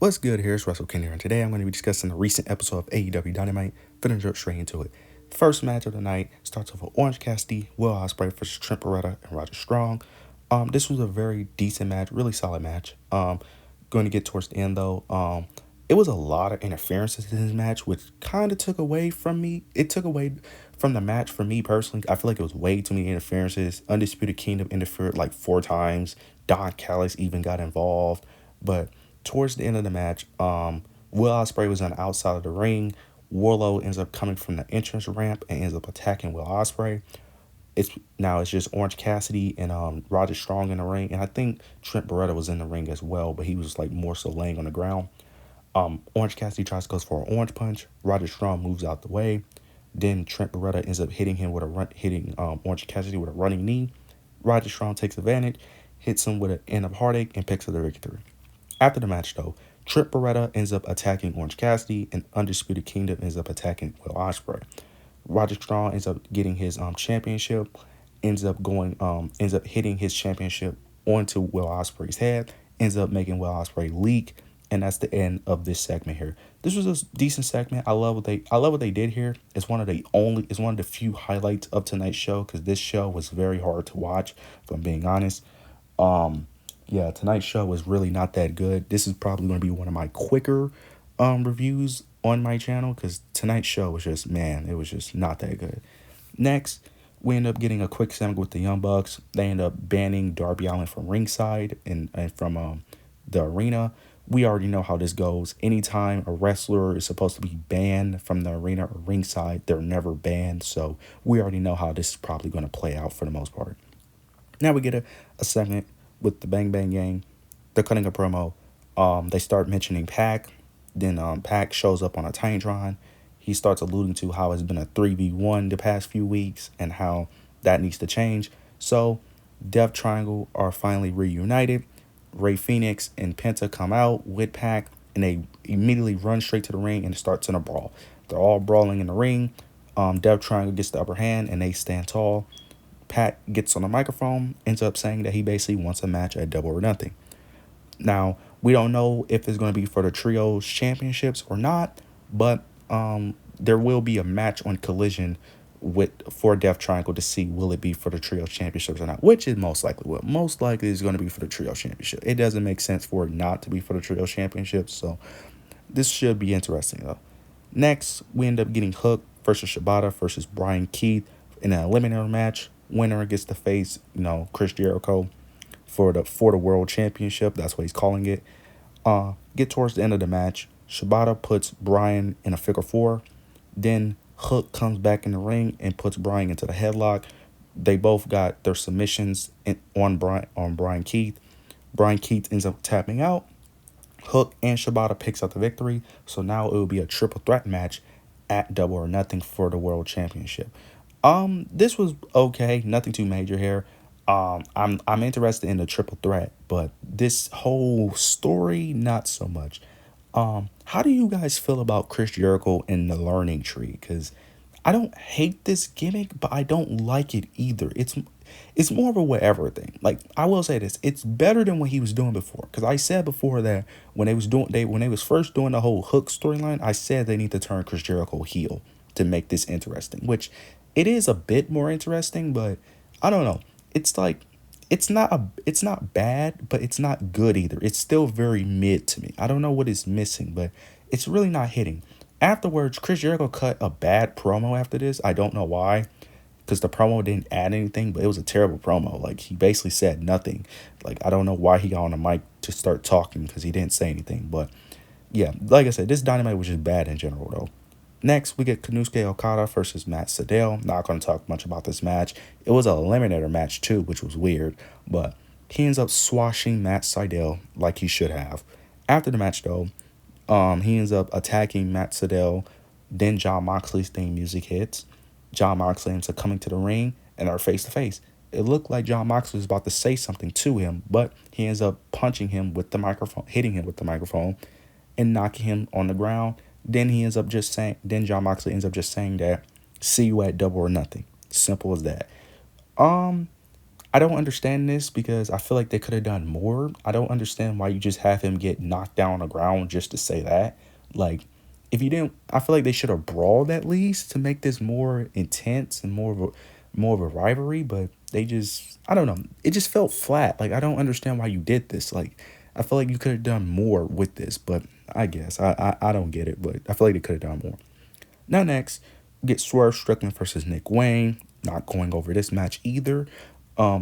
What's good? Here's Russell Ken here, and today I'm going to be discussing a recent episode of AEW Dynamite. Gonna jump straight into it. First match of the night starts off with Orange Cassidy, Will Ospreay versus Trent Beretta and Roger Strong. This was a very decent match, really solid match. Going to get towards the end though. It was a lot of interferences in this match, which kind of took away from me. It took away from the match for me personally. I feel like it was way too many interferences. Undisputed Kingdom interfered like 4 times. Don Callis even got involved, but towards the end of the match, Will Ospreay was on the outside of the ring. Warlow ends up coming from the entrance ramp and ends up attacking Will Ospreay. It's just Orange Cassidy and Roger Strong in the ring, and I think Trent Beretta was in the ring as well, but he was like more so laying on the ground. Orange Cassidy goes for an orange punch. Roger Strong moves out the way. Then Trent Beretta ends up hitting Orange Cassidy with a running knee. Roger Strong takes advantage, hits him with an end of heartache, and picks up the victory. After the match, though, Trent Beretta ends up attacking Orange Cassidy, and Undisputed Kingdom ends up attacking Will Ospreay. Roger Strong ends up getting his championship, ends up hitting his championship onto Will Ospreay's head, ends up making Will Ospreay leak, and that's the end of this segment here. This was a decent segment. I love what they did here. It's one of the few highlights of tonight's show, because this show was very hard to watch, if I'm being honest. Yeah, tonight's show was really not that good. This is probably going to be one of my quicker reviews on my channel, because tonight's show was just, man, it was just not that good. Next, we end up getting a quick segment with the Young Bucks. They end up banning Darby Allin from ringside and from the arena. We already know how this goes. Anytime a wrestler is supposed to be banned from the arena or ringside, they're never banned. So we already know how this is probably going to play out for the most part. Now we get a segment with the Bang Bang Gang. They're cutting a promo. They start mentioning Pac. Then Pac shows up on a Titantron. He starts alluding to how it's been a 3v1 the past few weeks and how that needs to change. So Death Triangle are finally reunited. Ray Phoenix and Penta come out with Pac, and they immediately run straight to the ring, and it starts in a brawl. They're all brawling in the ring. Death Triangle gets the upper hand, and they stand tall. Pat gets on the microphone, ends up saying that he basically wants a match at Double or Nothing. Now, we don't know if it's going to be for the Trios Championships or not, but there will be a match on Collision for Death Triangle to see will it be for the Trios Championships or not, which is most likely what. Most likely is going to be for the Trios Championship. It doesn't make sense for it not to be for the Trios Championships, so this should be interesting, though. Next, we end up getting Hook versus Shibata versus Brian Keith in an eliminator match. Winner gets to face, Chris Jericho for the World Championship. That's what he's calling it. Get towards the end of the match. Shibata puts Brian in a figure four. Then Hook comes back in the ring and puts Brian into the headlock. They both got their submissions on Brian Keith. Brian Keith ends up tapping out. Hook and Shibata picks up the victory. So now it will be a triple threat match at Double or Nothing for the World Championship. This was okay, nothing too major here. I'm interested in the triple threat, but this whole story, not so much. How do you guys feel about Chris Jericho and the learning tree? Because I don't hate this gimmick, but I don't like it either. It's more of a whatever thing. Like, I will say this, it's better than what he was doing before. Because I said before that when they was first doing the whole Hook storyline, I said they need to turn Chris Jericho heel to make this interesting, which it is a bit more interesting, but I don't know. It's like it's not bad, but it's not good either. It's still very mid to me. I don't know what is missing, but it's really not hitting. Afterwards, Chris Jericho cut a bad promo after this. I don't know why, because the promo didn't add anything, but it was a terrible promo. Like, he basically said nothing. Like, I don't know why he got on the mic to start talking, because he didn't say anything. But yeah, like I said, this Dynamite was just bad in general, though. Next, we get Konosuke Okada versus Matt Sydal. Not going to talk much about this match. It was an eliminator match, too, which was weird. But he ends up swashing Matt Sydal like he should have. After the match, though, he ends up attacking Matt Sydal. Then Jon Moxley's theme music hits. Jon Moxley ends up coming to the ring, and they're face-to-face. It looked like Jon Moxley was about to say something to him, but he ends up punching him with the microphone, hitting him with the microphone, and knocking him on the ground. Then Jon Moxley ends up just saying that, see you at Double or Nothing. Simple as that. I don't understand this because I feel like they could have done more. I don't understand why you just have him get knocked down on the ground just to say that. Like, if you didn't, I feel like they should have brawled at least to make this more intense and more of a rivalry. But they just, I don't know. It just felt flat. Like, I don't understand why you did this. Like, I feel like you could have done more with this. But I guess I don't get it. But I feel like they could have done more. Now next, we get Swerve Strickland versus Nick Wayne. Not going over this match either.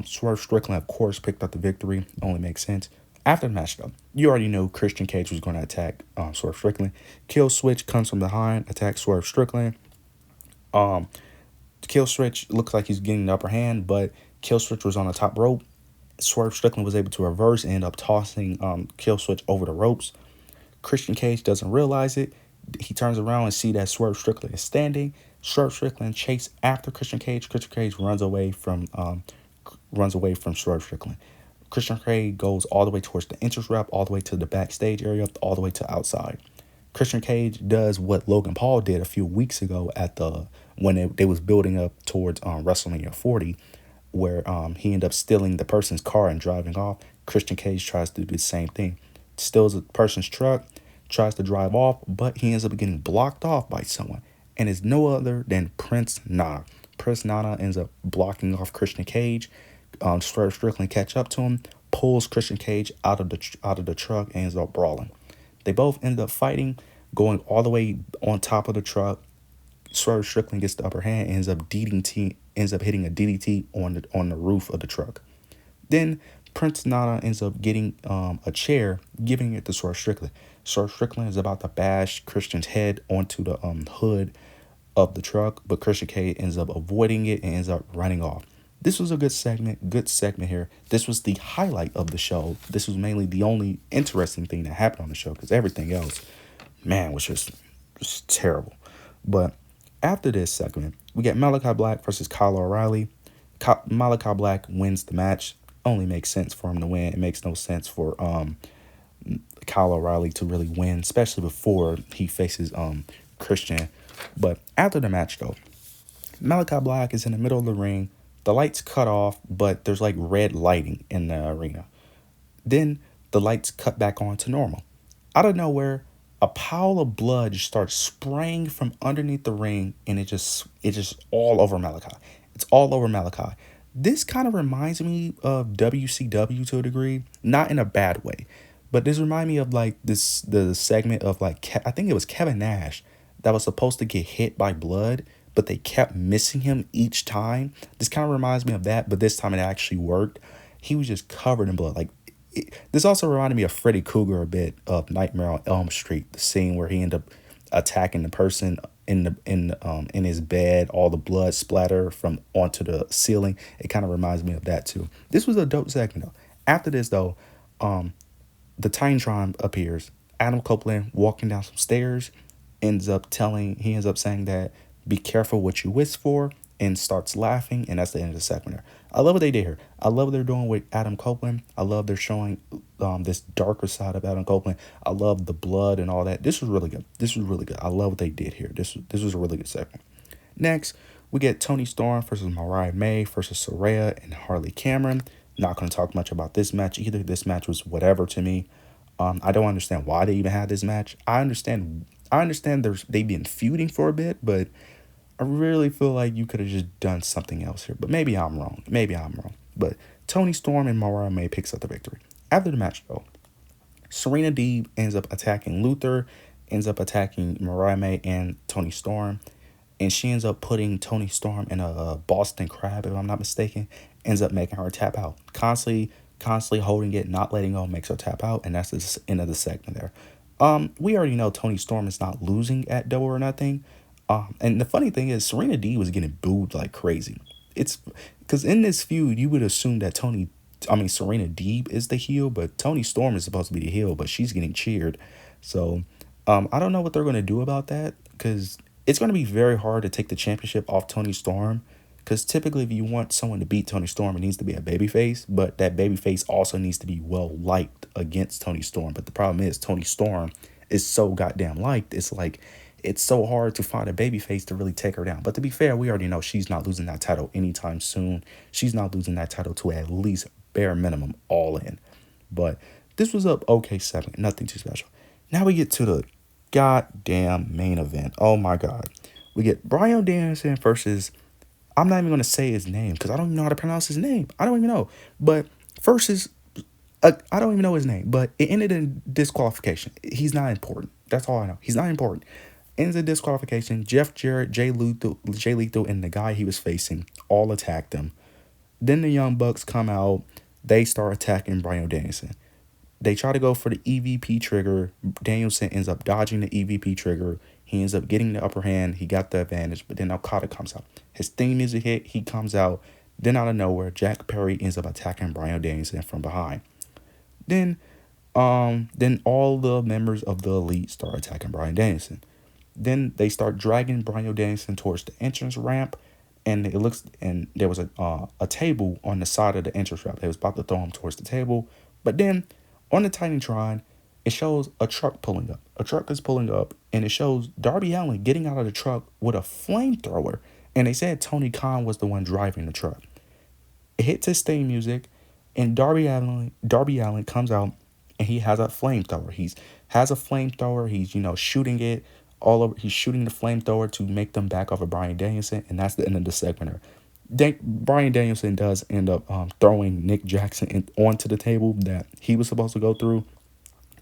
Swerve Strickland, of course, picked up the victory. Only makes sense. After the match, though, you already know Christian Cage was going to attack Swerve Strickland. Kill Switch comes from behind, attacks Swerve Strickland. Kill Switch looks like he's getting the upper hand, but Kill Switch was on the top rope. Swerve Strickland was able to reverse and end up tossing Kill Switch over the ropes. Christian Cage doesn't realize it. He turns around and see that Swerve Strickland is standing. Swerve Strickland chase after Christian Cage. Christian Cage runs away from Swerve Strickland. Christian Cage goes all the way towards the entrance ramp, all the way to the backstage area, all the way to outside. Christian Cage does what Logan Paul did a few weeks ago at the when they was building up towards WrestleMania 40, where he ended up stealing the person's car and driving off. Christian Cage tries to do the same thing, steals a person's truck, tries to drive off, but he ends up getting blocked off by someone, and it's no other than Prince Nana. Prince Nana ends up blocking off Christian Cage. Swerve Strickland catch up to him, pulls Christian Cage out of the truck, and ends up brawling. They both end up fighting, going all the way on top of the truck. Swerve Strickland gets the upper hand, ends up hitting a DDT on the roof of the truck. Then Prince Nana ends up getting a chair, giving it to Swerve Strickland. Swerve Strickland is about to bash Christian's head onto the hood of the truck, but Christian Cage ends up avoiding it and ends up running off. This was a good segment here. This was the highlight of the show. This was mainly the only interesting thing that happened on the show, because everything else, man, was just terrible. But after this segment, we get Malachi Black versus Kyle O'Reilly. Malachi Black wins the match. Only makes sense for him to win. It makes no sense for Kyle O'Reilly to really win, especially before he faces Christian. But after the match, though, Malachi Black is in the middle of the ring. The lights cut off, but there's like red lighting in the arena. Then the lights cut back on to normal. Out of nowhere, a pile of blood just starts spraying from underneath the ring, and it's just all over Malachi. It's all over Malachi. This kind of reminds me of WCW to a degree, not in a bad way, but this reminds me of like the segment of like I think it was Kevin Nash that was supposed to get hit by blood, but they kept missing him each time. This kind of reminds me of that, but this time it actually worked. He was just covered in blood. This also reminded me of Freddy Krueger a bit of Nightmare on Elm Street, the scene where he ended up attacking the person in his bed, all the blood splatter from onto the ceiling. It kind of reminds me of that too. This was a dope segment though. After this though, the Titantron appears. Adam Copeland walking down some stairs ends up saying that be careful what you wish for, and starts laughing, and that's the end of the segment there. I love what they did here. I love what they're doing with Adam Copeland. I love they're showing this darker side of Adam Copeland. I love the blood and all that. This was really good. I love what they did here. This was a really good segment. Next, we get Toni Storm versus Mariah May versus Saraya and Harley Cameron. Not going to talk much about this match either. This match was whatever to me. I don't understand why they even had this match. I understand they've been feuding for a bit, but I really feel like you could have just done something else here. But maybe I'm wrong. But Toni Storm and Mariah May picks up the victory. After the match, though, Serena Deeb ends up attacking Luther, ends up attacking Mariah May and Toni Storm, and she ends up putting Toni Storm in a Boston Crab, if I'm not mistaken, ends up making her tap out. Constantly holding it, not letting go, makes her tap out, and that's the end of the segment there. We already know Toni Storm is not losing at Double or Nothing. And the funny thing is, Serena Deeb was getting booed like crazy. It's because in this feud, you would assume that Serena Deeb is the heel, but Toni Storm is supposed to be the heel, but she's getting cheered. So, I don't know what they're going to do about that, because it's going to be very hard to take the championship off Toni Storm, because typically if you want someone to beat Toni Storm, it needs to be a babyface, but that babyface also needs to be well liked against Toni Storm. But the problem is Toni Storm is so goddamn liked. It's like it's so hard to find a babyface to really take her down. But to be fair, we already know she's not losing that title anytime soon. She's not losing that title to at least bare minimum All In. But this was a okay segment, nothing too special. Now we get to the goddamn main event. Oh my god. We get Bryan Danielson versus, I'm not even gonna say his name because I don't even know how to pronounce his name. I don't even know. But versus, I don't even know his name, but it ended in disqualification. He's not important. That's all I know. He's not important. Ends in disqualification. Jeff Jarrett, Jay Lethal, and the guy he was facing all attacked him. Then the Young Bucks come out. They start attacking Bryan Danielson. They try to go for the EVP trigger. Danielson ends up dodging the EVP trigger. He ends up getting the upper hand. He got the advantage, but then Okada comes out. His theme music hit. He comes out. Then out of nowhere, Jack Perry ends up attacking Bryan Danielson from behind. Then, then all the members of the Elite start attacking Bryan Danielson. Then they start dragging Bryan Danielson towards the entrance ramp, and there was a table on the side of the entrance ramp. They was about to throw him towards the table, but then on the Titantron, it shows a truck pulling up. A truck is pulling up, and it shows Darby Allin getting out of the truck with a flamethrower. And they said Tony Khan was the one driving the truck. It hits his theme music, and Darby Allin comes out, and he has a flamethrower. He's shooting it all over. He's shooting the flamethrower to make them back off of Bryan Danielson, and that's the end of the segment. Bryan Danielson does end up throwing Nick Jackson onto the table that he was supposed to go through.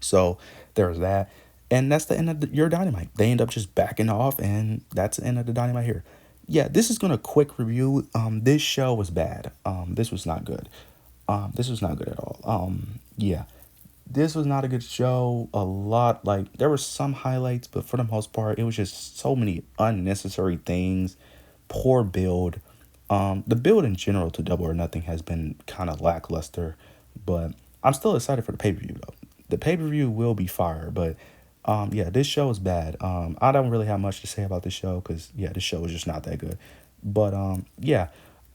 So there's that. And that's the end of your Dynamite. They end up just backing off, and that's the end of the Dynamite here. Yeah, this is gonna quick review. This show was bad. This was not good. This was not good at all. Yeah, this was not a good show. A lot, like, there were some highlights, but for the most part, it was just so many unnecessary things. Poor build. The build in general to Double or Nothing has been kind of lackluster, but I'm still excited for the pay-per-view though. The pay-per-view will be fire, but yeah, this show is bad. I don't really have much to say about this show because yeah, this show is just not that good. But yeah,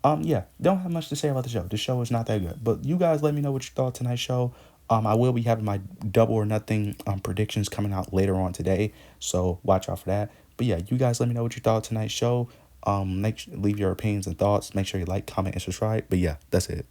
don't have much to say about the show. This show is not that good. But you guys let me know what you thought tonight's show. I will be having my Double or Nothing predictions coming out later on today, so watch out for that. But yeah, you guys let me know what you thought tonight's show. Leave your opinions and thoughts. Make sure you like, comment, and subscribe. But yeah, that's it.